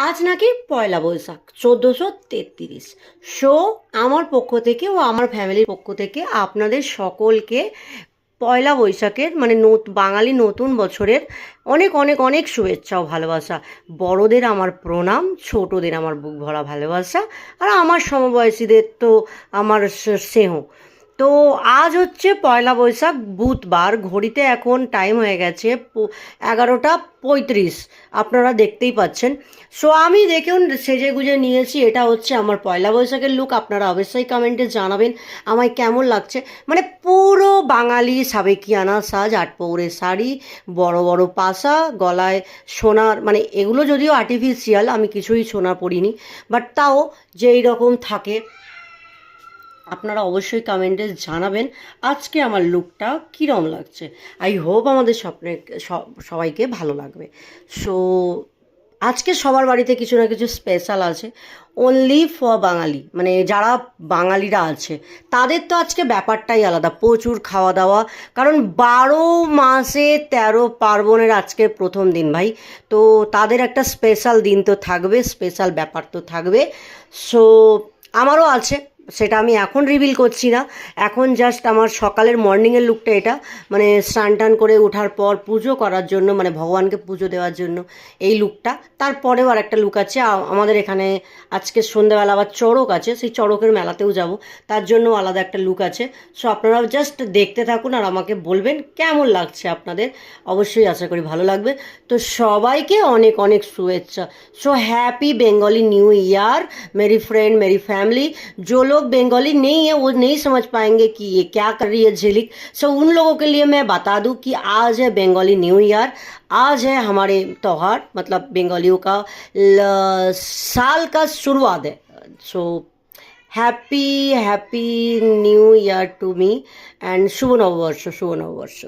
আজ নাকি পয়লা বৈশাখ 1433। সো আমার পক্ষ থেকে ও আমার ফ্যামিলির পক্ষ থেকে আপনাদের সকলকে পয়লা বৈশাখের মানে বাঙালি নতুন বছরের অনেক অনেক অনেক শুভেচ্ছা ও ভালোবাসা। বড়দের আমার প্রণাম, ছোটদের আমার বুক ভরা ভালোবাসা, আর আমার সমবয়সীদের তো আমার স্নেহ। তো আজ হচ্ছে পয়লা বৈশাখ, বুধবার। ঘড়িতে এখন টাইম হয়ে গেছে 11টা 35। আপনারা দেখতেই পাচ্ছেন। সো আমি দেখুন সেজে গুজে নিয়েছি, এটা হচ্ছে আমার পয়লা বৈশাখের লুক। আপনারা অবশ্যই কমেন্টে জানাবেন আমায় কেমন লাগছে। মানে পুরো বাঙালি সাবেকিয়ানা সাজ, আটপৌরে শাড়ি, বড় বড় পাশা, গলায় সোনার, মানে এগুলো যদিও আর্টিফিশিয়াল, আমি কিছুই সোনা পরিনি, বাট তাও যেই রকম থাকে আপনারা অবশ্যই কমেন্টে জানাবেন আজকে আমার লুকটা কীরকম লাগছে। আই হোপ আমাদের সবাইকে ভালো লাগবে। সো আজকে সবার বাড়িতে কিছু না কিছু স্পেশাল আছে, অনলি ফর বাঙালি, মানে যারা বাঙালিরা আছে তাদের তো আজকে ব্যাপারটাই আলাদা, প্রচুর খাওয়া দাওয়া। কারণ 12 মাসে 13 পার্বণের আজকে প্রথম দিন ভাই। তো তাদের একটা স্পেশাল দিন তো থাকবে, স্পেশাল ব্যাপার তো থাকবে। সো আমারও আছে, সেটা আমি এখন রিভিল করছি না। এখন জাস্ট আমার সকালের মর্নিংয়ের লুকটা এটা, মানে স্নান টান করে ওঠার পর পুজো করার জন্য, মানে ভগবানকে পুজো দেওয়ার জন্য এই লুকটা। তারপরেও আর একটা লুক আছে আমাদের এখানে। আজকে সন্ধ্যাবেলা আবার চড়ক আছে, সেই চড়কের মেলাতেও যাব, তার জন্য আলাদা একটা লুক আছে। সো আপনারা জাস্ট দেখতে থাকুন আর আমাকে বলবেন কেমন লাগছে আপনাদের। অবশ্যই আশা করি ভালো লাগবে। তো সবাইকে অনেক অনেক শুভেচ্ছা। So happy Bengali new year मेरी फ्रेंड, मेरी फैमिली। जो लोग बंगाली नहीं है वो नहीं समझ पाएंगे कि ये क्या कर रही है झिलिक। सो उन लोगों के लिए मैं बता दूं कि आज है बंगाली न्यू ईयर। आज है हमारे त्यौहार, मतलब बंगालियों का साल का शुरुआत है। So happy happy new year to me and शुभ नववर्ष, शुभ नववर्ष।